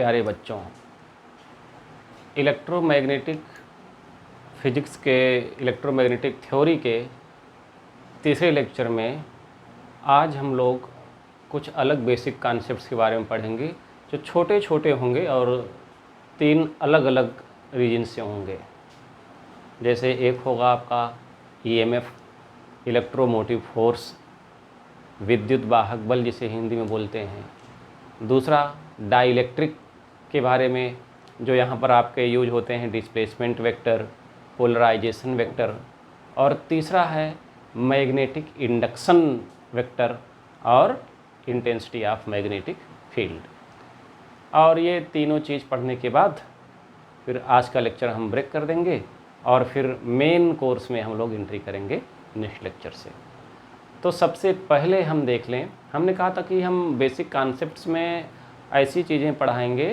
प्यारे बच्चों, electromagnetic physics के इलेक्ट्रोमैग्नेटिक थ्योरी के तीसरे लेक्चर में आज हम लोग कुछ अलग बेसिक कॉन्सेप्ट्स के बारे में पढ़ेंगे जो छोटे छोटे होंगे और 3 अलग अलग रीजन से होंगे। जैसे एक होगा आपका ईएमएफ, इलेक्ट्रोमोटिव फोर्स, विद्युत वाहक बल जिसे हिंदी में बोलते हैं। दूसरा डाइलेक्ट्रिक के बारे में, जो यहाँ पर आपके यूज होते हैं डिस्प्लेसमेंट वेक्टर, पोलराइजेशन वेक्टर। और तीसरा है मैग्नेटिक इंडक्शन वेक्टर और इंटेंसिटी ऑफ मैग्नेटिक फील्ड। और ये तीनों चीज़ पढ़ने के बाद फिर आज का लेक्चर हम ब्रेक कर देंगे और फिर मेन कोर्स में हम लोग एंट्री करेंगे नेक्स्ट लेक्चर से। तो सबसे पहले हम देख लें, हमने कहा था कि हम बेसिक कॉन्सेप्ट्स में ऐसी चीज़ें पढ़ाएंगे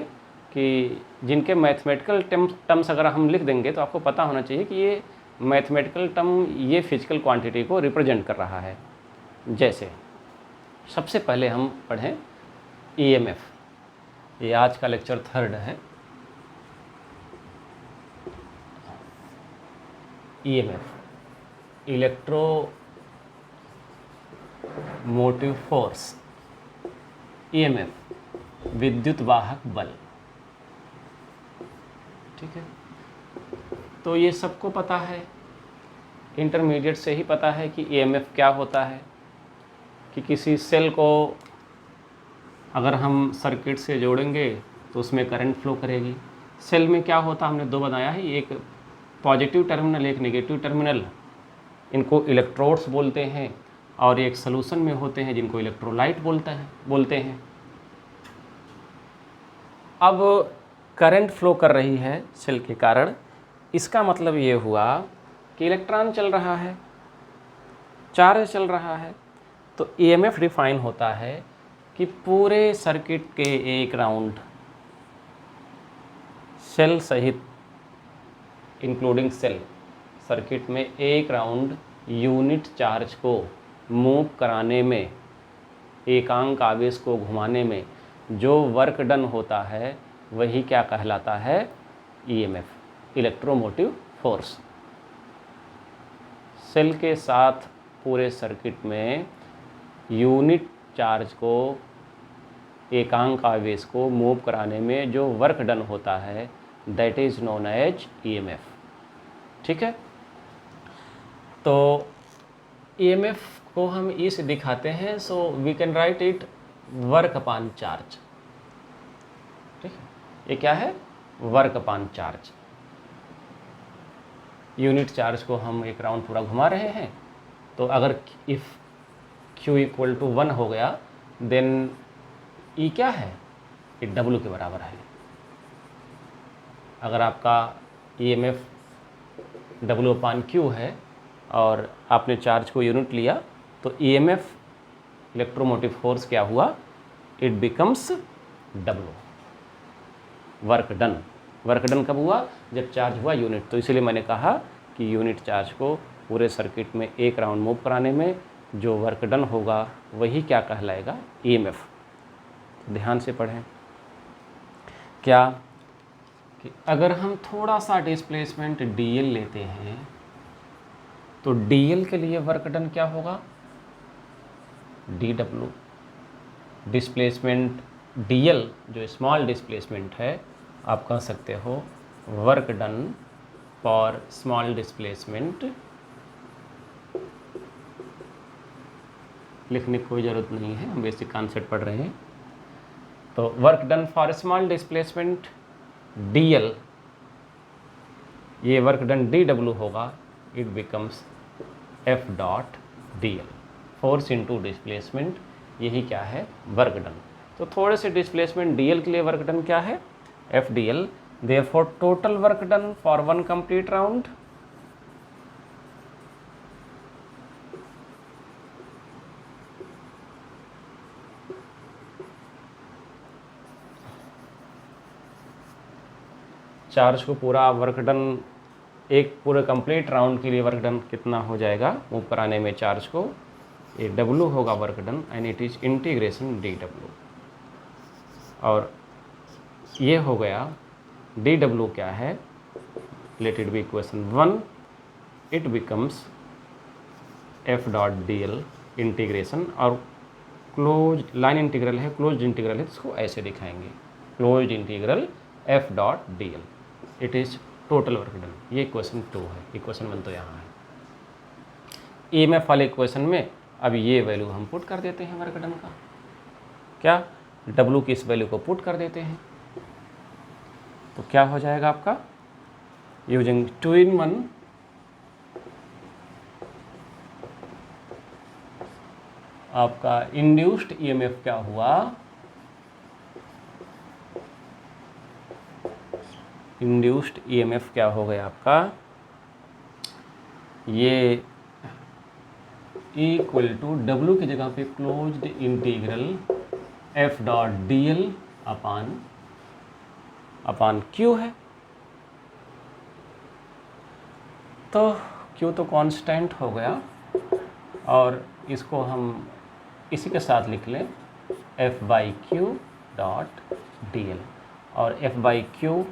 कि जिनके मैथमेटिकल टर्म्स अगर हम लिख देंगे तो आपको पता होना चाहिए कि ये मैथमेटिकल टर्म ये फिजिकल क्वांटिटी को रिप्रेजेंट कर रहा है। जैसे सबसे पहले हम पढ़ें ईएमएफ। ये आज का लेक्चर 3rd है। ईएमएफ इलेक्ट्रोमोटिव फोर्स, ईएमएफ विद्युत वाहक बल। ठीक है, तो ये सबको पता है, इंटरमीडिएट से ही पता है कि ईएमएफ क्या होता है। कि किसी सेल को अगर हम सर्किट से जोड़ेंगे तो उसमें करंट फ्लो करेगी। सेल में क्या होता है हमने 2 बताया है, एक पॉजिटिव टर्मिनल एक नेगेटिव टर्मिनल, इनको इलेक्ट्रोड्स बोलते हैं। और एक सॉल्यूशन में होते हैं जिनको इलेक्ट्रोलाइट बोलते हैं। अब करंट फ्लो कर रही है सेल के कारण, इसका मतलब ये हुआ कि इलेक्ट्रॉन चल रहा है, चार्ज चल रहा है। तो ईएमएफ डिफाइन होता है कि पूरे सर्किट के एक राउंड सेल सहित इंक्लूडिंग सेल सर्किट में एक राउंड यूनिट चार्ज को मूव कराने में, एकांक आवेश को घुमाने में जो वर्क डन होता है वही क्या कहलाता है, ईएमएफ, इलेक्ट्रोमोटिव फोर्स। सेल के साथ पूरे सर्किट में यूनिट चार्ज को, एकांक आवेश को मूव कराने में जो वर्क डन होता है that is known as EMF. ठीक है, तो ईएमएफ को हम ई से दिखाते हैं, so we can write it work upon charge. ठीक है, ये क्या है, work upon charge. Unit charge को हम एक राउंड पूरा घुमा रहे हैं, तो अगर इफ़ Q = 1 हो गया देन E क्या है, ये W के बराबर है। अगर आपका EMF W/Q है और आपने चार्ज को यूनिट लिया तो EMF इलेक्ट्रोमोटिव फोर्स क्या हुआ, it becomes W, work done. Work done कब हुआ, जब चार्ज हुआ यूनिट। तो इसलिए मैंने कहा कि यूनिट चार्ज को पूरे सर्किट में एक राउंड मूव कराने में जो वर्क डन होगा वही क्या कहलाएगा, ईएमएफ। ध्यान से पढ़ें क्या, कि अगर हम थोड़ा सा डिस्प्लेसमेंट डीएल लेते हैं तो डीएल के लिए वर्क डन क्या होगा, डीडब्ल्यू। डिस्प्लेसमेंट डीएल जो स्मॉल डिस्प्लेसमेंट है, आप कह सकते हो work done for small displacement. लिखने की कोई ज़रूरत नहीं है, हम बेसिक कॉन्सेप्ट पढ़ रहे हैं। तो work done for small displacement DL, ये वर्क डन डीडब्ल्यू होगा, it becomes F dot DL, force into displacement, यही क्या है, वर्क डन। तो थोड़े से डिस्प्लेसमेंट डीएल के लिए वर्क डन क्या है, F DL. Therefore total work done for 1 complete round charge को पूरा वर्क डन, एक पूरे कंप्लीट राउंड के लिए वर्क डन कितना हो जाएगा मूव कराने में चार्ज को, ये W होगा work done and it is integration dW। और ये हो गया डी डब्ल्यू क्या है, let it be equation 1, it becomes F dot D L integration, और क्लोज लाइन इंटीग्रल है, क्लोज इंटीग्रल है, तो इसको ऐसे दिखाएंगे, close integral F dot D L, it is total work done. ये इक्वेशन 2 है, इक्वेशन 1 तो यहाँ है। ईएमएफ वाले इक्वेशन में अब ये वैल्यू हम पुट कर देते हैं वर्क डन का, क्या डब्ल्यू की इस वैल्यू को पुट कर देते हैं, तो क्या हो जाएगा आपका, यूजिंग 2 in 1 आपका इंड्यूस्ड ईएमएफ क्या हुआ, इंड्यूस्ड ईएमएफ क्या हो गया आपका, ये इक्वल टू डब्ल्यू की जगह पे closed integral F dot D L अपान क्यू है, तो क्यू तो कांस्टेंट हो गया, और इसको हम इसी के साथ लिख लें F by Q dot D L, और एफ बाई क्यू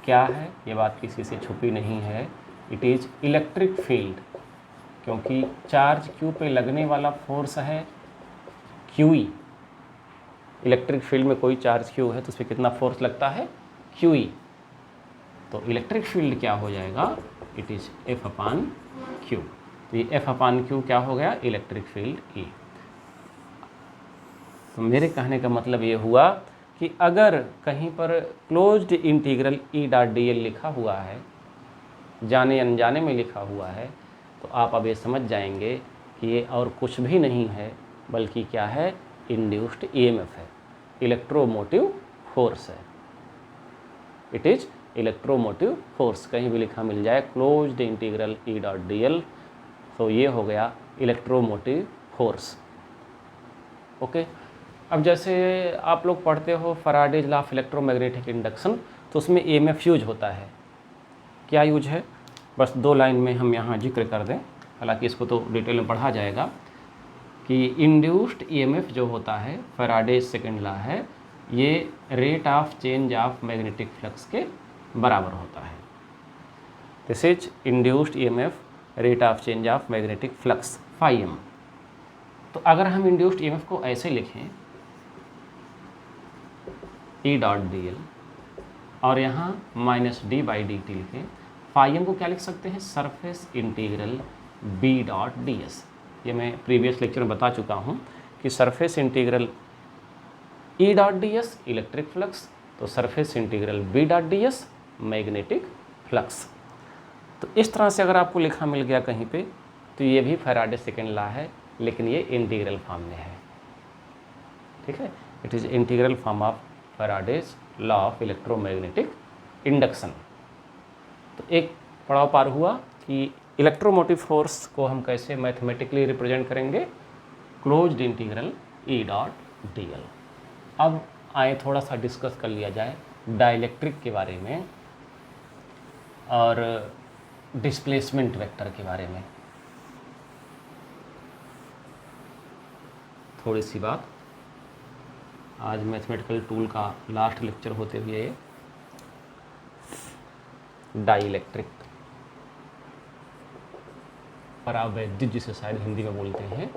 क्या है, ये बात किसी से छुपी नहीं है, इट इज़ इलेक्ट्रिक फील्ड, क्योंकि चार्ज क्यू पे लगने वाला फोर्स है क्यू ई, इलेक्ट्रिक फील्ड में कोई चार्ज क्यू है तो उस पर कितना फोर्स लगता है क्यू ई, तो इलेक्ट्रिक फील्ड क्या हो जाएगा, it is F upon Q, तो ये एफ अपान क्यू क्या हो गया, इलेक्ट्रिक फील्ड ई। तो मेरे कहने का मतलब ये हुआ कि अगर कहीं पर closed integral E dot D L लिखा हुआ है, जाने अनजाने में लिखा हुआ है, तो आप अब ये समझ जाएंगे कि ये और कुछ भी नहीं है बल्कि क्या है, इंड्यूस्ड ईएमएफ है, इलेक्ट्रोमोटिव फोर्स है, इट इज़ इलेक्ट्रोमोटिव फोर्स, कहीं भी लिखा मिल जाए closed integral E dot D L, तो ये हो गया इलेक्ट्रोमोटिव फोर्स। ओके, अब जैसे आप लोग पढ़ते हो Faraday's law of electromagnetic induction, तो उसमें ईएमएफ यूज होता है, क्या यूज है, बस 2 लाइन में हम यहाँ जिक्र कर दें, हालांकि इसको तो डिटेल में पढ़ा जाएगा, कि इंड्यूस्ड ईएमएफ जो होता है फैराडेज सेकंड लॉ है, ये rate of change of magnetic flux के बराबर होता है, this is induced EMF rate of change of magnetic flux φm। तो अगर हम इंड्यूस्ड ईएमएफ को ऐसे लिखें ई डॉट डी एल, और यहाँ minus D by D T लिखें, φm को क्या लिख सकते हैं, surface integral B dot D S, ये मैं प्रीवियस लेक्चर में बता चुका हूँ कि surface integral E dot D S electric flux, तो surface integral B dot D S magnetic flux. तो इस तरह से अगर आपको लिखा मिल गया कहीं पे, तो ये भी फैराडे सेकंड लॉ है, लेकिन ये इंटीग्रल फॉर्म में है, ठीक है, it is integral form of Faraday's law of electromagnetic induction. तो एक पड़ाव पार हुआ कि इलेक्ट्रोमोटिव फोर्स को हम कैसे मैथमेटिकली रिप्रेजेंट करेंगे, closed integral E dot D L. अब आए थोड़ा सा डिस्कस कर लिया जाए डाइलेक्ट्रिक के बारे में और डिस्प्लेसमेंट वेक्टर के बारे में। थोड़ी सी बात, आज मैथमेटिकल टूल का लास्ट लेक्चर होते हुए डाइलेक्ट्रिक, परावैद्युत जिसे शायद हिंदी में बोलते हैं,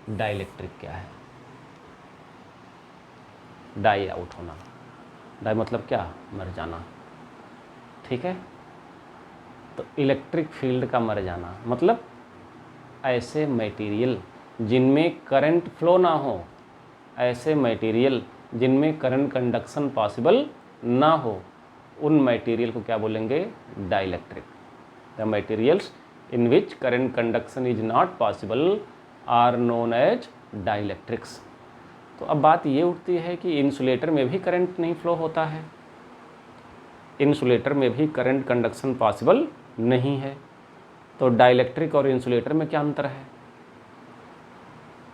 डाइलेक्ट्रिक क्या है, डाई आउट होना, डाई मतलब क्या, मर जाना, ठीक है। तो इलेक्ट्रिक फील्ड का मर जाना मतलब ऐसे मटेरियल जिनमें करंट फ्लो ना हो, ऐसे मटेरियल जिनमें करंट कंडक्शन पॉसिबल ना हो, उन मटेरियल को क्या बोलेंगे, dielectric. The materials in which current conduction is not possible are known as dielectrics. तो अब बात ये उठती है कि इंसुलेटर में भी करंट नहीं फ्लो होता है, इंसुलेटर में भी करंट कंडक्शन पॉसिबल नहीं है, तो डाइलेक्ट्रिक और इंसुलेटर में क्या अंतर है।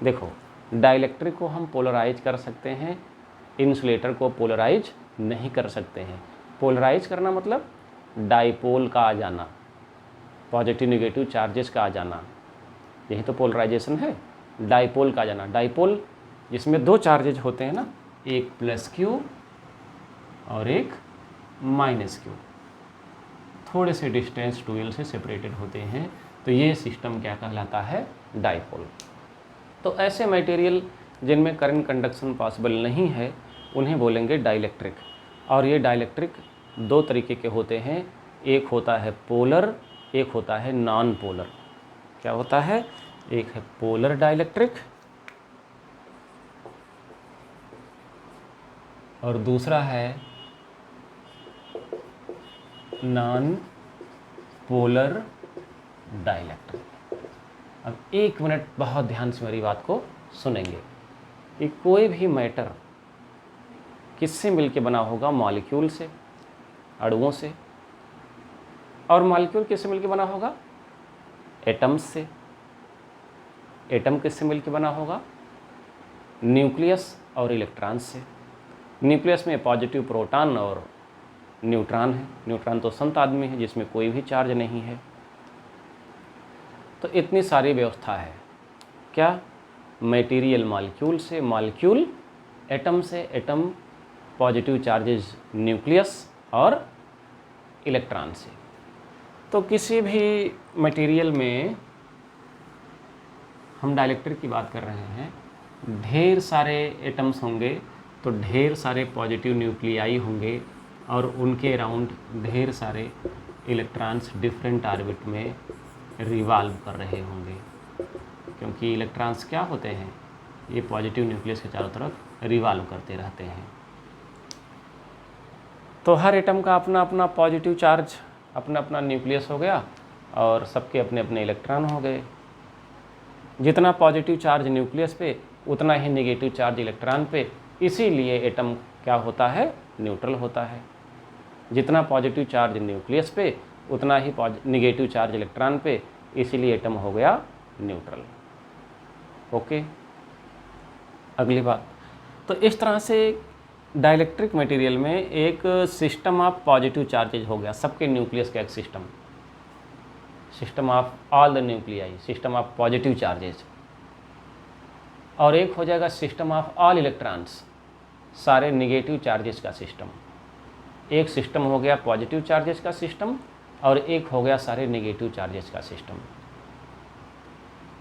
देखो, डाइलेक्ट्रिक को हम पोलराइज कर सकते हैं, इंसुलेटर को पोलराइज नहीं कर सकते हैं। पोलराइज करना मतलब डाइपोल का आ जाना, पॉजिटिव नेगेटिव चार्जेस का आ जाना, यही तो पोलराइजेशन है। डाइपोल का आ जाना, डाइपोल जिसमें 2 चार्जेज होते हैं ना, एक प्लस क्यू और एक माइनस क्यू, थोड़े से डिस्टेंस 2l से सेपरेटेड होते हैं, तो ये सिस्टम क्या कहलाता है? डाइपोल। तो ऐसे मटेरियल जिनमें करंट कंडक्शन पॉसिबल नहीं है उन्हें बोलेंगे डाइलेक्ट्रिक। और ये डाइलेक्ट्रिक दो तरीके के होते हैं, एक होता है पोलर, एक होता है नॉन पोलर। क्या होता है? एक है पोलर डाइलेक्ट्रिक और दूसरा है नॉन पोलर डाइलेक्ट्रिक। अब एक मिनट बहुत ध्यान से मेरी बात को सुनेंगे कि कोई भी मैटर किससे मिलके बना होगा? मॉलिक्यूल से, अणुओं से। और मॉलिक्यूल किससे मिलके बना होगा? एटम्स से। एटम किससे मिलके बना होगा? न्यूक्लियस और इलेक्ट्रॉन्स से। न्यूक्लियस में पॉजिटिव प्रोटॉन और न्यूट्रॉन है। न्यूट्रॉन तो संत आदमी है जिसमें कोई भी चार्ज नहीं है। तो इतनी सारी व्यवस्था है। क्या? मटेरियल मॉलिक्यूल से, मॉलिक्यूल एटम से, एटम पॉजिटिव चार्जेस न्यूक्लियस और इलेक्ट्रॉन से। तो किसी भी मटेरियल में हम डाइलेक्ट्रिक की बात कर रहे हैं, ढेर सारे एटम्स होंगे तो ढेर सारे पॉजिटिव न्यूक्लियाई होंगे और उनके अराउंड ढेर सारे इलेक्ट्रॉन्स डिफरेंट ऑर्बिट में रिवॉल्व कर रहे होंगे, क्योंकि इलेक्ट्रॉन्स क्या होते हैं? ये पॉजिटिव न्यूक्लियस के चारों तरफ रिवॉल्व करते रहते हैं। तो हर एटम का अपना अपना पॉजिटिव चार्ज, अपना अपना न्यूक्लियस हो गया और सबके अपने अपने इलेक्ट्रॉन हो गए। जितना पॉजिटिव चार्ज न्यूक्लियस पे उतना ही नेगेटिव चार्ज इलेक्ट्रॉन पे, इसीलिए एटम क्या होता है? न्यूट्रल होता है। जितना पॉजिटिव चार्ज न्यूक्लियस पे उतना ही नेगेटिव चार्ज इलेक्ट्रॉन पे, इसीलिए एटम हो गया न्यूट्रल। ओके, अगली बात। तो इस तरह से डाइलेक्ट्रिक मटेरियल में एक सिस्टम ऑफ पॉजिटिव चार्जेज हो गया, सबके न्यूक्लियस का एक system, system of all the nuclei, system of positive charges. और एक हो जाएगा सिस्टम ऑफ ऑल इलेक्ट्रॉन्स, सारे नेगेटिव चार्जेस का सिस्टम। एक सिस्टम हो गया पॉजिटिव चार्जेस का सिस्टम और एक हो गया सारे नेगेटिव चार्जेस का सिस्टम।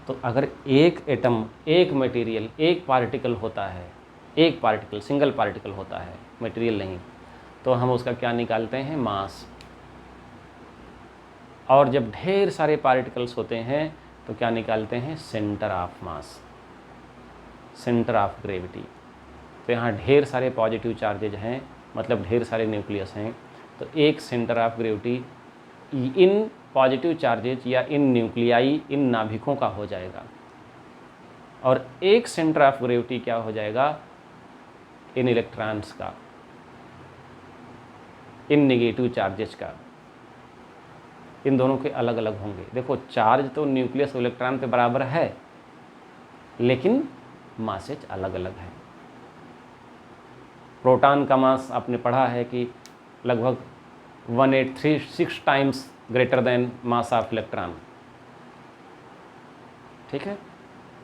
तो अगर एक एटम, एक मटेरियल, एक पार्टिकल होता है, एक पार्टिकल, सिंगल पार्टिकल होता है, मटेरियल नहीं, तो हम उसका क्या निकालते हैं? मास। और जब ढेर सारे पार्टिकल्स होते हैं तो क्या निकालते हैं? Centre of mass, centre of gravity. तो यहाँ ढेर सारे पॉजिटिव चार्जेज हैं, मतलब ढेर सारे न्यूक्लियस हैं, तो एक centre of gravity in positive charges या इन न्यूक्लियाई, इन नाभिकों का हो जाएगा। और एक सेंटर ऑफ ग्रेविटी क्या हो जाएगा? इन इलेक्ट्रॉन्स का, इन नेगेटिव चार्जेस का। इन दोनों के अलग अलग होंगे। देखो, चार्ज तो न्यूक्लियस और इलेक्ट्रॉन पे बराबर है, लेकिन मासेज अलग अलग है। प्रोटॉन का मास आपने पढ़ा है कि लगभग 1836 times greater then mass of electron. ठीक है।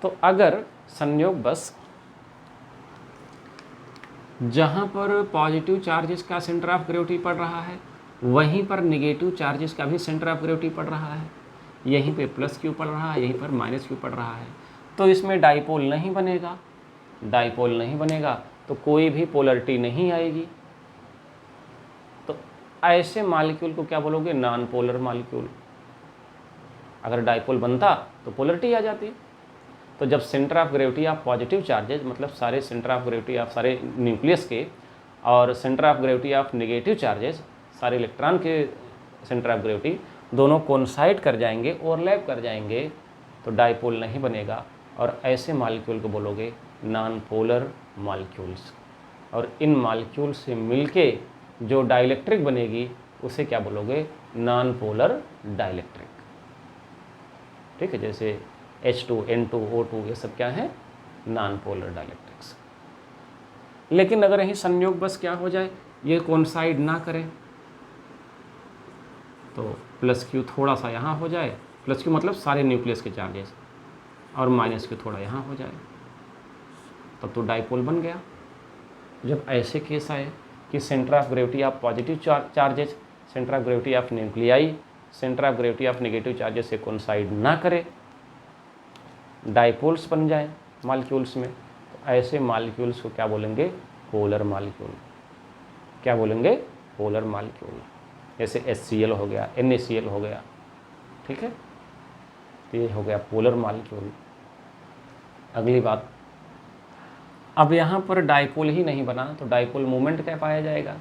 तो अगर संयोग बस जहाँ पर पॉजिटिव चार्जेस का सेंटर ऑफ ग्रेविटी पड़ रहा है, वहीं पर नेगेटिव चार्जेस का भी सेंटर ऑफ ग्रेविटी पड़ रहा है, यहीं पे प्लस क्यू पड़ रहा है, यहीं पर माइनस क्यू पड़ रहा है, तो इसमें डाइपोल नहीं बनेगा। डाइपोल नहीं बनेगा तो कोई भी पोलरिटी नहीं आएगी। तो ऐसे मॉलिक्यूल को क्या बोलोगे? Non polar molecule. अगर डाइपोल बनता तो पोलरिटी आ जाती। तो जब centre of gravity of positive charges, मतलब सारे सेंटर ऑफ ग्रेविटी ऑफ सारे न्यूक्लियस के, और centre of gravity of negative charges, सारे इलेक्ट्रॉन के सेंटर ऑफ ग्रेविटी, दोनों कोइंसाइड कर जाएंगे, ओवरलैप कर जाएंगे, तो डाइपोल नहीं बनेगा। और ऐसे मॉलिक्यूल को बोलोगे नॉन पोलर मॉलिक्यूल्स। और इन मॉलिक्यूल से मिलके जो डाइलेक्ट्रिक बनेगी उसे क्या बोलोगे? Non polar dielectric. ठीक है, जैसे H2, N2, O2, ये सब क्या है? Non polar dielectrics. लेकिन अगर यही संयोग बस क्या हो जाए, ये कोइंसाइड ना करें, तो प्लस क्यू थोड़ा सा यहाँ हो जाए, प्लस क्यू मतलब सारे न्यूक्लियस के चार्जेस, और माइनस क्यू थोड़ा यहाँ हो जाए, तब तो डाइपोल बन गया। जब ऐसे केस आए कि centre of gravity of positive charges, centre of gravity of nuclei centre of gravity of negative charges से कोइंसाइड ना करे, डाइपोल्स बन जाए मॉलिक्यूल्स में, तो ऐसे मॉलिक्यूल्स को क्या बोलेंगे? Polar molecule. क्या बोलेंगे? Polar molecule. जैसे HCl हो गया, NaCl हो गया, ठीक है, तो ये हो गया पोलर मॉलिक्यूल। अगली बात, अब यहाँ पर डाइपोल ही नहीं बना तो डाइपोल मोमेंट क्या पाया जाएगा?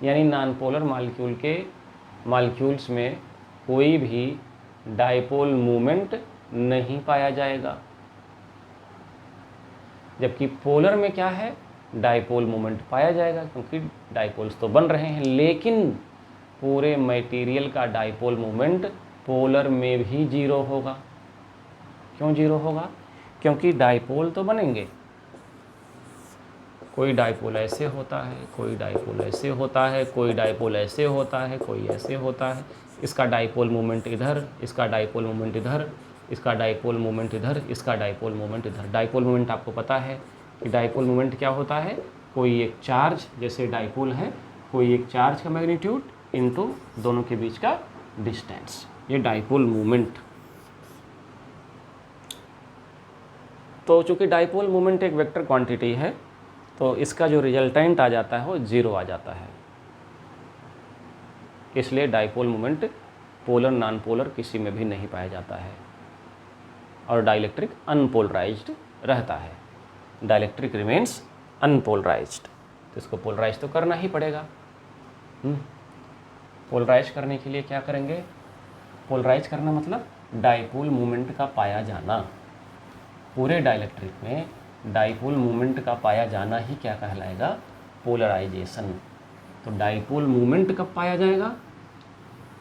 यानी नॉन पोलर मॉलिक्यूल के मॉलिक्यूल्स में कोई भी डाइपोल मोमेंट नहीं पाया जाएगा, जबकि पोलर में क्या है? डाइपोल मोमेंट पाया जाएगा, क्योंकि डाइपोल्स तो बन रहे हैं, लेकिन पूरे मटेरियल का डाइपोल मोमेंट पोलर में भी जीरो होगा। क्यों जीरो होगा? क्योंकि डाइपोल तो बनेंगे, कोई डाइपोल ऐसे होता है, कोई डाइपोल ऐसे होता है, कोई डाइपोल ऐसे होता है, कोई ऐसे होता है, इसका डाइपोल मोमेंट इधर, इसका डाइपोल मोमेंट इधर, इसका डाइपोल मोमेंट इधर, इसका डाइपोल मोमेंट इधर। डाइपोल मोमेंट आपको पता है कि डाइपोल मोमेंट क्या होता है? कोई एक चार्ज, जैसे डाइपोल है, कोई एक चार्ज का मैग्नीट्यूड इनटू दोनों के बीच का डिस्टेंस, ये डाइपोल मोमेंट। तो चूंकि डाइपोल मोमेंट एक वेक्टर क्वांटिटी है, तो इसका जो रिजल्टेंट आ जाता है वो जीरो आ जाता है। इसलिए dipole moment polar non polar किसी में भी नहीं पाया जाता है, और डाइलेक्ट्रिक अनपोलराइज्ड रहता है। डाइलेक्ट्रिक रिमेन्स अनपोलराइज्ड, तो इसको पोलराइज तो करना ही पड़ेगा। पोलराइज करने के लिए क्या करेंगे? पोलराइज करना मतलब डाइपोल मोमेंट का पाया जाना। पूरे डाइलेक्ट्रिक में डाइपोल मोमेंट का पाया जाना ही क्या कहलाएगा? पोलराइजेशन। तो डाइपोल मोमेंट कब पाया जाएगा?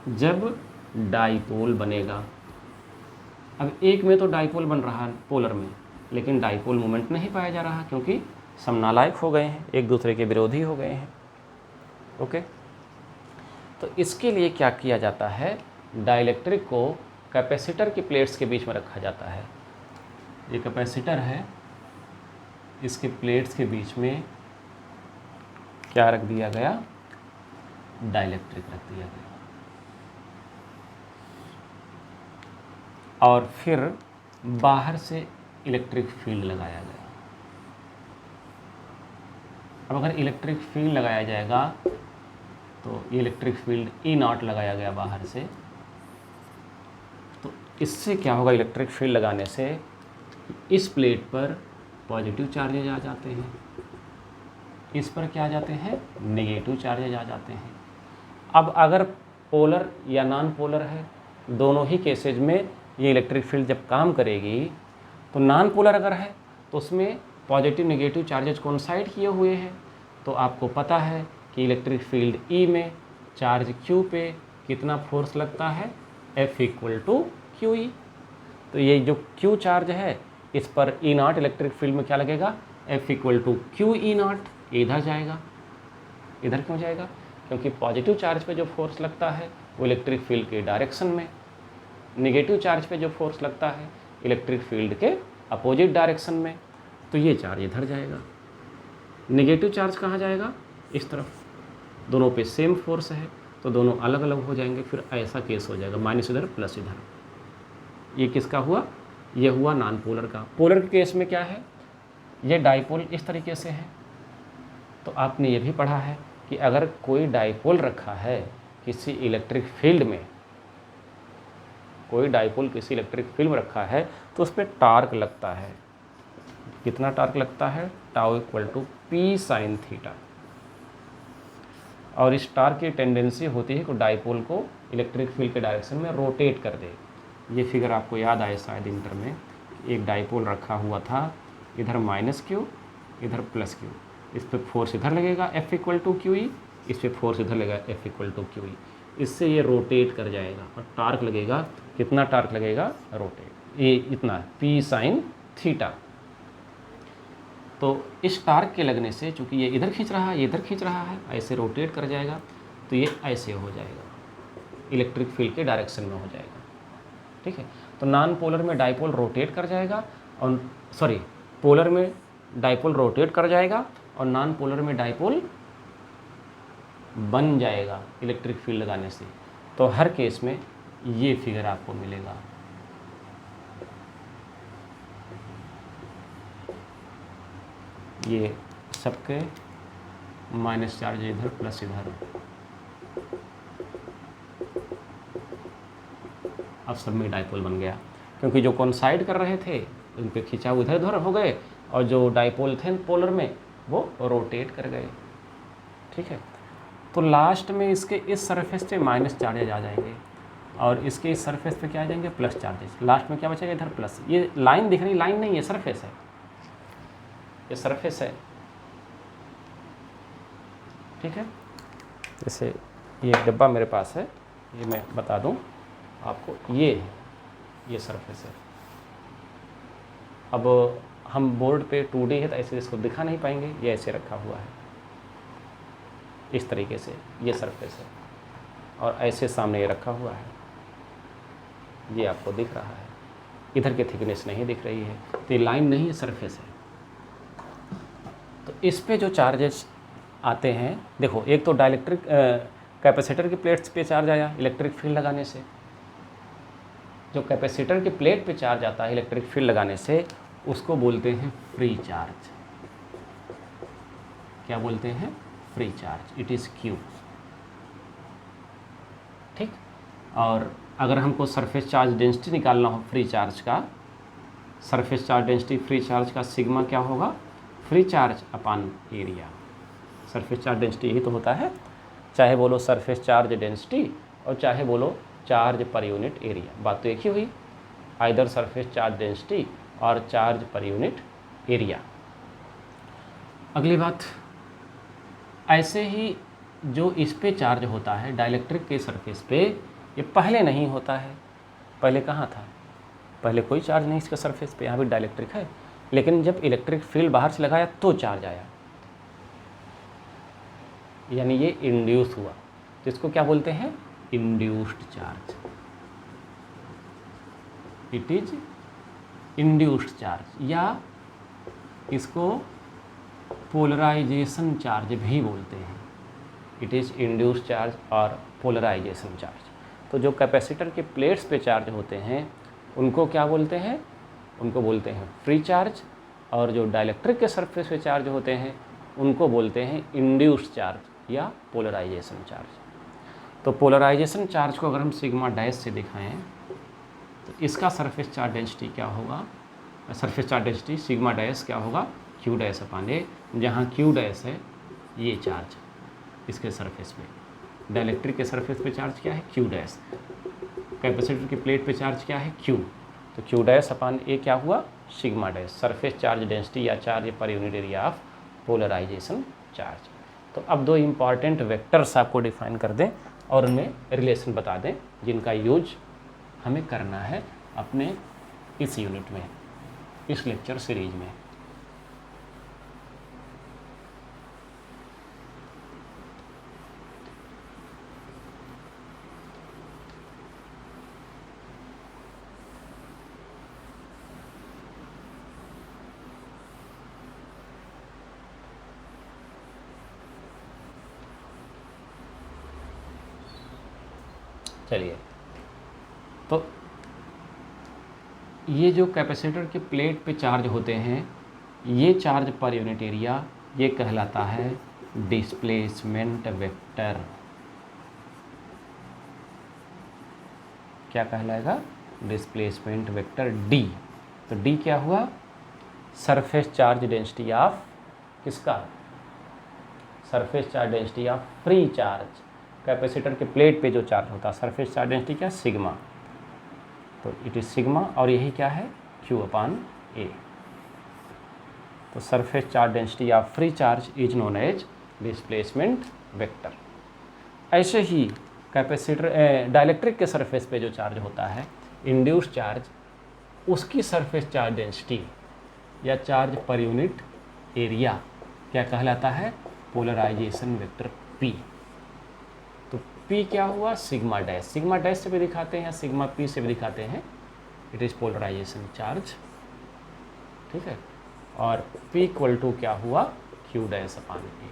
जब डाइपोल बनेगा। अब एक में तो डाइपोल बन रहा है पोलर में, लेकिन डाइपोल मोमेंट नहीं पाया जा रहा, क्योंकि समनालायक हो गए हैं, एक दूसरे के विरोधी हो गए हैं। ओके, तो इसके लिए क्या किया जाता है? डाइलेक्ट्रिक को कैपेसिटर की प्लेट्स के बीच में रखा जाता है। ये कैपेसिटर है, इसके प्लेट्स के बीच में क्या रख दिया गया? डाइलेक्ट्रिक रख दिया गया, और फिर बाहर से इलेक्ट्रिक फील्ड लगाया गया। अब अगर इलेक्ट्रिक फील्ड लगाया जाएगा तो ये इलेक्ट्रिक फील्ड E0 लगाया गया बाहर से, तो इससे क्या होगा? इलेक्ट्रिक फील्ड लगाने से इस प्लेट पर पॉजिटिव चार्जेज आ जाते हैं, इस पर क्या आ जाते हैं? नेगेटिव चार्जेज आ जाते हैं। अब अगर पोलर या नॉन पोलर है, दोनों ही केसेज में ये इलेक्ट्रिक फील्ड जब काम करेगी, तो नॉन पोलर अगर है तो उसमें पॉजिटिव नेगेटिव चार्जेज कोइंसाइड किए हुए हैं, तो आपको पता है कि इलेक्ट्रिक फील्ड E में चार्ज Q पे कितना फोर्स लगता है? F = QE। तो ये जो Q चार्ज है, इस पर E0 इलेक्ट्रिक फील्ड में क्या लगेगा? F = QE0। ये इधर जाएगा। इधर क्यों जाएगा? क्योंकि पॉजिटिव चार्ज पे जो फोर्स लगता है वो इलेक्ट्रिक फील्ड के डायरेक्शन में, नेगेटिव चार्ज पे जो फोर्स लगता है इलेक्ट्रिक फील्ड के अपोजिट डायरेक्शन में, तो ये चार्ज इधर जाएगा। नेगेटिव चार्ज कहाँ जाएगा? इस तरफ। दोनों पे सेम फोर्स है तो दोनों अलग अलग हो जाएंगे, फिर ऐसा केस हो जाएगा, माइनस इधर प्लस इधर। ये किसका हुआ? ये हुआ नॉन पोलर का। पोलर के केस में क्या है? ये डाइपोल इस तरीके से है। तो आपने ये भी पढ़ा है कि अगर कोई डाइपोल रखा है किसी इलेक्ट्रिक फील्ड में, कोई डाइपोल किसी इलेक्ट्रिक फील्ड में रखा है, तो उस पर टार्क लगता है। कितना टार्क लगता है? Tau = P sin θ। और इस टार्क की टेंडेंसी होती है कि डाइपोल को इलेक्ट्रिक फील्ड के डायरेक्शन में रोटेट कर दे। ये फिगर आपको याद आए शायद इंटर में, एक डाइपोल रखा हुआ था, इधर -Q, इधर +Q। इस पर फोर्स इधर लगेगा F = QE, इस पर फोर्स इधर लगेगा F = QE। इससे ये रोटेट कर जाएगा और टार्क लगेगा। कितना टार्क लगेगा? रोटेट, ये इतना P sin θ। तो इस टार्क के लगने से, चूँकि ये इधर खींच रहा है, ये इधर खींच रहा है, ऐसे रोटेट कर जाएगा, तो ये ऐसे हो जाएगा, इलेक्ट्रिक फील्ड के डायरेक्शन में हो जाएगा। ठीक है, तो नॉन पोलर में डाइपोल रोटेट कर जाएगा, और पोलर में डाइपोल रोटेट कर जाएगा और नॉन पोलर में डाइपोल बन जाएगा इलेक्ट्रिक फील्ड लगाने से। तो हर केस में ये फिगर आपको मिलेगा। ये सबके माइनस चार्ज इधर प्लस इधर। अब सब में डाइपोल बन गया, क्योंकि जो कोइंसाइड कर रहे थे उन पे खिंचाव इधर उधर हो गए और जो डाइपोल थे पोलर में वो रोटेट कर गए। ठीक है, तो लास्ट में इसके इस सरफेस पे माइनस चार्जेज आ जाएंगे और इसके इस सरफेस पे क्या आ जाएंगे, प्लस चार्जेस। लास्ट में क्या बचेगा, इधर प्लस। ये लाइन दिख रही, लाइन नहीं, ये सरफेस है, ये सरफेस है। ठीक है, जैसे ये एक डिब्बा मेरे पास है, ये मैं बता दूं आपको, ये सरफेस है। अब हम बोर्ड पे 2D है तो ऐसे इसको दिखा नहीं पाएंगे, ये ऐसे रखा हुआ है इस तरीके से, ये सरफेस है और ऐसे सामने ये रखा हुआ है, ये आपको दिख रहा है। इधर की थिकनेस नहीं दिख रही है, तो ये लाइन नहीं है, सरफेस है। तो इस पे जो चार्जेस आते हैं, देखो एक तो डाइलेक्ट्रिक कैपेसिटर की प्लेट्स पे चार्ज आया इलेक्ट्रिक फील्ड लगाने से। जो कैपेसिटर की प्लेट पे चार्ज आता है इलेक्ट्रिक फील्ड लगाने से, उसको बोलते हैं फ्री चार्ज। क्या बोलते हैं, free charge, it is Q. ठीक, और अगर हमको सरफेस चार्ज डेंसिटी निकालना हो फ्री चार्ज का, surface charge density free charge का सिग्मा क्या होगा, फ्री चार्ज अपान एरिया। सरफेस चार्ज डेंसिटी यही तो होता है, चाहे बोलो सरफेस चार्ज डेंसिटी और चाहे बोलो चार्ज पर यूनिट एरिया, बात तो एक ही हुई। आइदर सरफेस चार्ज डेंसिटी और चार्ज पर यूनिट एरिया। अगली बात, ऐसे ही जो इस पे चार्ज होता है डाइलेक्ट्रिक के सरफेस पे, ये पहले नहीं होता है। पहले कहाँ था, पहले कोई चार्ज नहीं इसके सरफेस पे, यहाँ भी डाइलेक्ट्रिक है, लेकिन जब इलेक्ट्रिक फील्ड बाहर से लगाया तो चार्ज आया, यानी ये इंड्यूस हुआ। तो इसको क्या बोलते हैं, induced charge. It is induced charge, या इसको पोलराइजेशन चार्ज भी बोलते हैं। इट इज़ इंड्यूस्ड चार्ज और पोलराइजेशन चार्ज। तो जो कैपेसिटर के प्लेट्स पे चार्ज होते हैं उनको क्या बोलते हैं, उनको बोलते हैं फ्री चार्ज, और जो डाइलेक्ट्रिक के सरफेस पे चार्ज होते हैं उनको बोलते हैं इंड्यूस्ड चार्ज या पोलराइजेशन चार्ज। तो पोलराइजेशन चार्ज को अगर हम सिग्मा डैश से दिखाएं तो इसका सरफेस चार्ज डेंसिटी क्या होगा, surface charge density sigma dash क्या होगा, क्यू डैश अपान ए, जहाँ क्यू डैश है ये चार्ज इसके सरफेस पे। डाइलेक्ट्रिक के सरफेस पे चार्ज क्या है, क्यू डैश। कैपेसिटर की प्लेट पे चार्ज क्या है, क्यू। तो क्यू डैश अपान ए क्या हुआ, sigma dash, surface charge density या charge per unit area of polarisation charge. तो अब दो इम्पॉर्टेंट वेक्टर्स आपको डिफाइन कर दें और उनमें रिलेशन बता दें जिनका यूज हमें करना है अपने इस यूनिट में, इस लेक्चर सीरीज में। चलिए, तो ये जो कैपेसिटर के प्लेट पे चार्ज होते हैं, ये चार्ज पर यूनिट एरिया ये कहलाता है डिस्प्लेसमेंट वेक्टर। क्या कहलाएगा, डिस्प्लेसमेंट वेक्टर डी। तो डी क्या हुआ, सरफेस चार्ज डेंसिटी ऑफ किसका, surface charge density of free charge. Capacitor के प्लेट पे जो चार्ज होता है सरफेस चार्ज डेंसिटी क्या, सिग्मा। तो इट इज सिग्मा, और यही क्या है, क्यू अपान ए। तो surface charge density of free charge is known as displacement vector. ऐसे ही कैपेसिटर डाइलेक्ट्रिक के सरफेस पे जो चार्ज होता है इंड्यूस्ड चार्ज, उसकी सरफेस चार्ज डेंसिटी या चार्ज पर यूनिट एरिया क्या कहलाता है, पोलराइजेशन वेक्टर पी। तो पी क्या हुआ, सिग्मा डैश। सिग्मा डैश से भी दिखाते हैं, सिग्मा पी से भी दिखाते हैं, इट इज़ पोलराइजेशन चार्ज। ठीक है, और पी इक्वल टू क्या हुआ, Q dash upon A.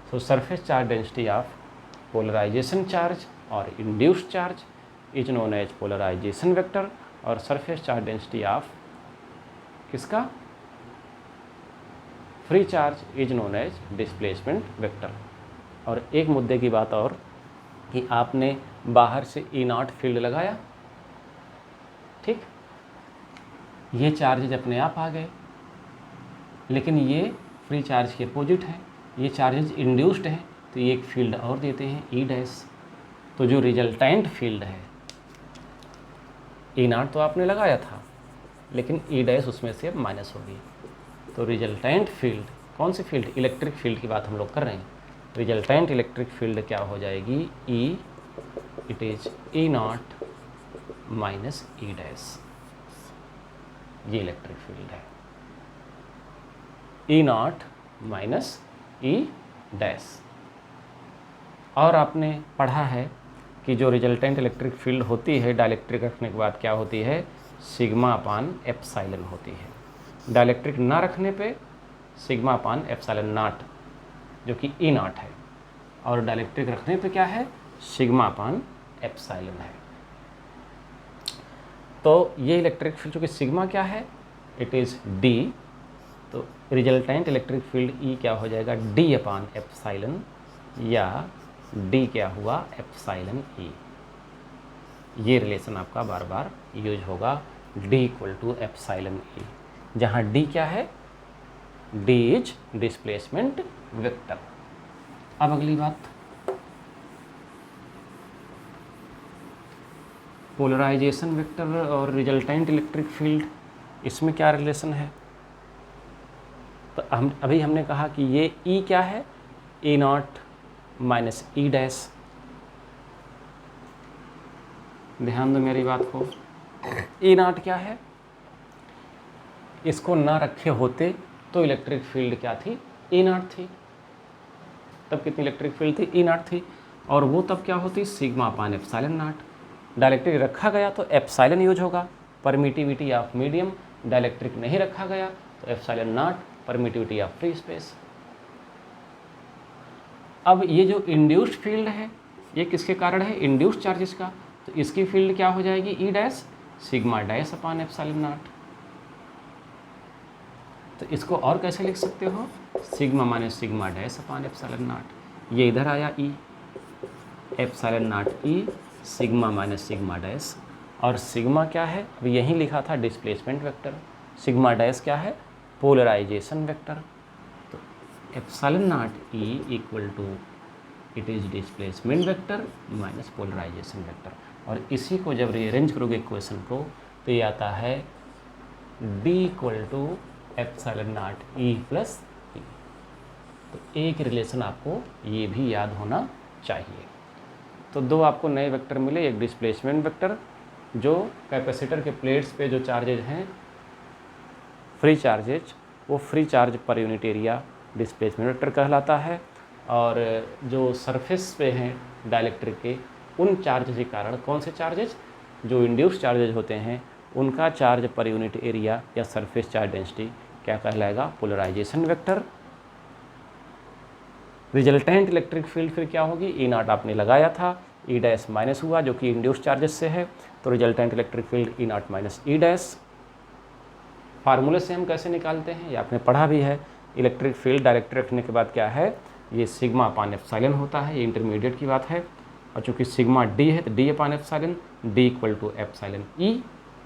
So surface charge density of polarization charge or induced charge is known as polarization vector और surface charge density of किसका free charge is known as displacement vector. और एक मुद्दे की बात और कि आपने बाहर से E0 फील्ड लगाया, ठीक, ये चार्जेज अपने आप आ गए, लेकिन ये फ्री चार्ज के अपोजिट है, ये चार्जेज इंड्यूस्ड हैं, तो ये एक फील्ड और देते हैं E डैश। तो जो रिजल्टेंट फील्ड है E0 तो आपने लगाया था, लेकिन E डैश उसमें से अब माइनस होगी। तो रिजल्टेंट फील्ड, कौन सी फील्ड, इलेक्ट्रिक फील्ड की बात हम लोग कर रहे हैं। रिजल्टेंट इलेक्ट्रिक फील्ड क्या हो जाएगी, it is E0 minus E dash. ये इलेक्ट्रिक फील्ड है, E0 माइनस E डैश। और आपने पढ़ा है कि जो रिजल्टेंट इलेक्ट्रिक फील्ड होती है डाइलेक्ट्रिक रखने के बाद क्या होती है, सिग्मा अपान एप्सिलॉन होती है। डाइलेक्ट्रिक ना रखने पे सिग्मा अपान एप्सिलॉन नॉट जो कि E0 है, और डाइलेक्ट्रिक रखने पे क्या है, सिग्मा अपान एप्सिलॉन है। तो ये इलेक्ट्रिक फील्ड जो कि सिग्मा क्या है, इट इज़ D, तो रिजल्टेंट इलेक्ट्रिक फील्ड E क्या हो जाएगा, D अपान एप्सिलॉन, या D क्या हुआ, एप्सिलॉन E। ये रिलेशन आपका बार बार यूज होगा, D equal to epsilon E, जहाँ D क्या है, D इज डिस्प्लेसमेंट वेक्टर। अब अगली बात, पोलराइजेशन वेक्टर और रिजल्टेंट इलेक्ट्रिक फील्ड, इसमें क्या रिलेशन है। तो हमने कहा कि ये E क्या है, E0 माइनस E डैश। ध्यान दो मेरी बात को, E0 क्या है, इसको ना रखे होते तो इलेक्ट्रिक फील्ड क्या थी, E0 थी। तब कितनी इलेक्ट्रिक फील्ड थी, E0 थी, और वो तब क्या होती, sigma upon epsilon not. Dielectric रखा गया तो एप्सिलॉन यूज होगा, परमिटिविटी ऑफ मीडियम। डाइलेक्ट्रिक नहीं रखा गया तो epsilon not, permittivity of free space. अब ये जो इंड्यूस्ड फील्ड है, ये किसके कारण है, इंड्यूस्ड चार्जेस का, तो इसकी फील्ड क्या हो जाएगी, E dash sigma dash upon epsilon not. तो इसको और कैसे लिख सकते हो, sigma minus sigma dash upon epsilon not. ये इधर आया E, epsilon naught E sigma minus sigma dash, और सिग्मा क्या है, अभी यहीं लिखा था डिस्प्लेसमेंट वेक्टर। सिग्मा डैश क्या है, पोलराइजेशन वेक्टर। तो epsilon naught E equal to, it is displacement vector minus polarisation vector. और इसी को जब रीअरेंज करोगे इक्वेशन को, तो ये आता है D equal to epsilon naught E plus E। तो एक रिलेशन आपको ये भी याद होना चाहिए। तो दो आपको नए वेक्टर मिले, एक डिस्प्लेसमेंट वेक्टर जो कैपेसिटर के प्लेट्स पे जो चार्जेज हैं फ्री चार्जेज, वो free charge per unit area displacement vector कहलाता है, और जो सरफेस पे हैं डाइलेक्ट्रिक के, उन चार्ज के कारण, कौन से चार्जेज, जो इंड्यूस्ड चार्जेज होते हैं, उनका चार्ज पर यूनिट एरिया या सरफेस चार्ज डेंसिटी क्या कहलाएगा, polarisation vector. Resultant electric field फिर क्या होगी, E0 आपने लगाया था, E डैश माइनस हुआ जो कि इंड्यूस्ड चार्जेस से है, तो resultant electric field E0 minus E dash. फार्मूले से हम कैसे निकालते हैं, ये आपने पढ़ा भी है। इलेक्ट्रिक फील्ड डायरेक्ट रखने के बाद क्या है, ये सिग्मा अपान एप्सिलॉन होता है, ये इंटरमीडिएट की बात है, और चूँकि सिग्मा D है तो D upon epsilon, D equal to epsilon E।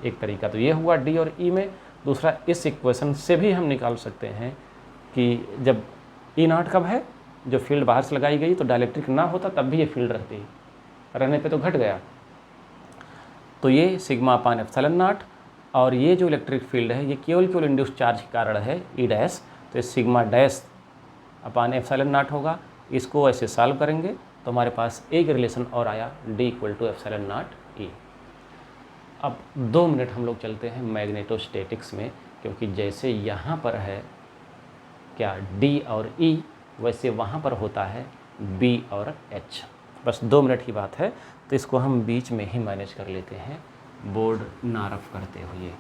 एक तरीका तो ये हुआ D और E में। दूसरा, इस इक्वेशन से भी हम निकाल सकते हैं कि जब E0 कब है, जो फील्ड बाहर से लगाई गई, तो डाइलेक्ट्रिक ना होता तब भी ये फील्ड रहती, रहने पे तो घट गया। तो ये सिग्मा अपान एप्सिलॉन नॉट, और ये जो इलेक्ट्रिक फील्ड है ये केवल इंड्यूस्ड चार्ज के कारण है, E डैश, तो ये sigma dash upon epsilon not होगा। इसको ऐसे सॉल्व करेंगे तो हमारे पास एक रिलेशन और आया, D equal to epsilon naught E। अब 2 मिनट हम लोग चलते हैं मैग्नेटोस्टैटिक्स में, क्योंकि जैसे यहाँ पर है क्या D और E, वैसे वहाँ पर होता है B और H। बस 2 मिनट की बात है, तो इसको हम बीच में ही मैनेज कर लेते हैं, बोर्ड ना रफ करते हुए।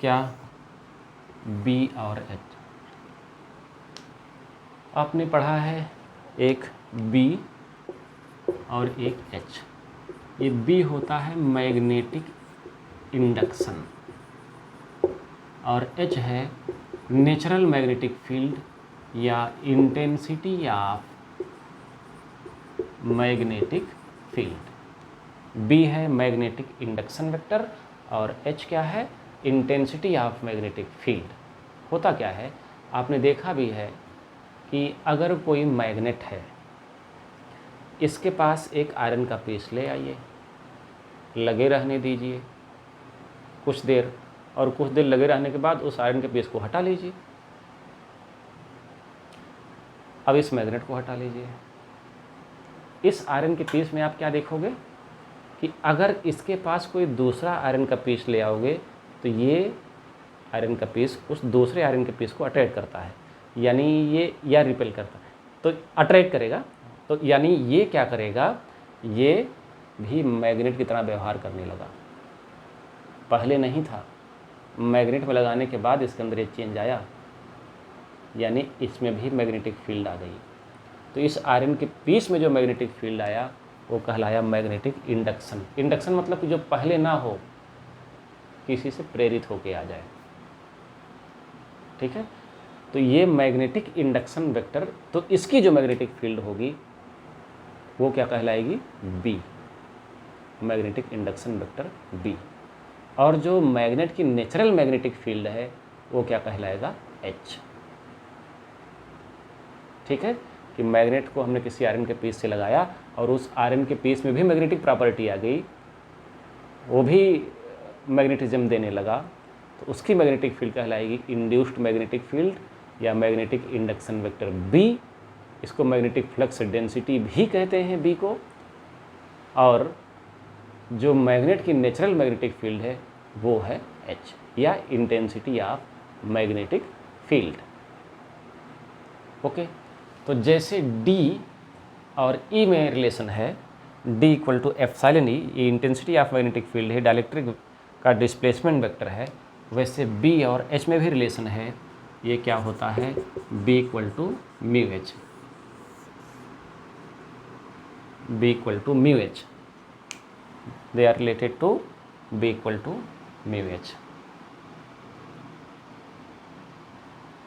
क्या B और H, आपने पढ़ा है एक B और एक H। ये B होता है मैग्नेटिक इंडक्शन और H है नेचुरल मैग्नेटिक फील्ड या intensity of magnetic field. B है मैग्नेटिक इंडक्शन वेक्टर और H क्या है, इंटेंसिटी ऑफ मैग्नेटिक फील्ड। होता क्या है, आपने देखा भी है कि अगर कोई मैग्नेट है, इसके पास एक आयरन का पीस ले आइए, लगे रहने दीजिए कुछ देर, और कुछ देर लगे रहने के बाद उस आयरन के पीस को हटा लीजिए। अब इस मैग्नेट को हटा लीजिए। इस आयरन के पीस में आप क्या देखोगे कि अगर इसके पास कोई दूसरा आयरन का पीस ले आओगे तो ये आयरन का पीस उस दूसरे आयरन के पीस को अट्रैक्ट करता है, यानी ये या रिपेल करता है, तो अट्रैक्ट करेगा। तो यानी ये क्या करेगा, ये भी मैग्नेट की तरह व्यवहार करने लगा। पहले नहीं था, मैग्नेट में लगाने के बाद इसके अंदर एक चेंज आया, यानी इसमें भी मैग्नेटिक फील्ड आ गई। तो इस आयरन के पीस में जो मैग्नेटिक फील्ड आया वो कहलाया मैग्नेटिक इंडक्शन। इंडक्शन मतलब कि जो पहले ना हो, किसी से प्रेरित होके आ जाए। ठीक है, तो ये मैग्नेटिक इंडक्शन वेक्टर, तो इसकी जो मैग्नेटिक फील्ड होगी वो क्या कहलाएगी, B, magnetic induction vector B. और जो मैग्नेट की नेचुरल मैग्नेटिक फील्ड है वो क्या कहलाएगा, एच। ठीक है, कि मैग्नेट को हमने किसी आयरन के पीस से लगाया और उस आयरन के पीस में भी मैग्नेटिक प्रॉपर्टी आ गई, वो भी मैग्नेटिज्म देने लगा, तो उसकी मैग्नेटिक फील्ड कहलाएगी इंड्यूस्ड मैग्नेटिक फील्ड या मैग्नेटिक इंडक्शन वेक्टर बी। इसको मैग्नेटिक फ्लक्स डेंसिटी भी कहते हैं बी को। और जो मैग्नेट की नेचुरल मैग्नेटिक फील्ड है वो है एच या intensity of magnetic field. Okay, तो जैसे डी और ई में रिलेशन है, डी इक्वल टू एप्सिलॉन ई, ये इंटेंसिटी ऑफ मैग्नेटिक फील्ड है, डाइलेक्ट्रिक का डिस्प्लेसमेंट वेक्टर है, वैसे बी और एच में भी रिलेशन है। ये क्या होता है, B equal to mu H, B equal to mu H, they are related to B equal to mu H.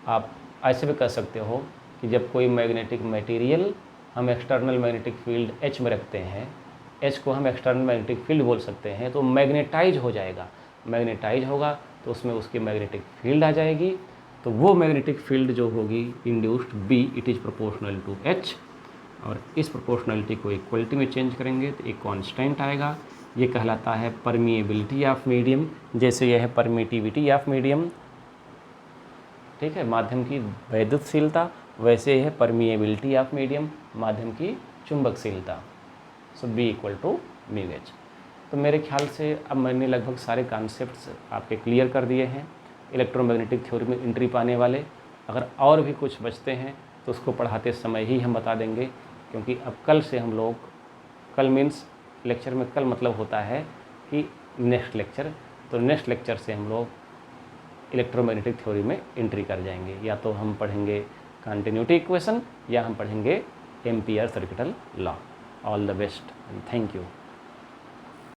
आप ऐसे भी कह सकते हो कि जब कोई मैग्नेटिक मटेरियल हम एक्सटर्नल मैग्नेटिक फील्ड एच में रखते हैं, एच को हम एक्सटर्नल मैग्नेटिक फील्ड बोल सकते हैं, तो मैग्नेटाइज हो जाएगा। मैग्नेटाइज होगा तो उसमें उसकी मैग्नेटिक फील्ड आ जाएगी, तो वो मैग्नेटिक फील्ड जो होगी induced B, it is proportional to H. और इस प्रोपोर्शनलिटी को इक्वलिटी में चेंज करेंगे तो एक कांस्टेंट आएगा, ये कहलाता है परमिएबिलिटी ऑफ मीडियम। जैसे यह है परमिटिविटी ऑफ मीडियम, ठीक है, माध्यम की वैद्युतशीलता, वैसे यह है परमिएबिलिटी ऑफ मीडियम, माध्यम की चुंबकशीलता। So B equal to mu H. तो मेरे ख्याल से अब मैंने लगभग सारे कॉन्सेप्ट्स आपके क्लियर कर दिए हैं इलेक्ट्रोमैग्नेटिक थ्योरी में एंट्री पाने वाले। अगर और भी कुछ बचते हैं तो उसको पढ़ाते समय ही हम बता देंगे, क्योंकि अब कल से हम लोग, कल मीन्स लेक्चर में, कल मतलब होता है कि नेक्स्ट लेक्चर, तो नेक्स्ट लेक्चर से हम लोग इलेक्ट्रोमैग्नेटिक थ्योरी में एंट्री कर जाएंगे। या तो हम पढ़ेंगे कंटिन्यूटी इक्वेशन या हम पढ़ेंगे ampere circuital law. All the best and thank you.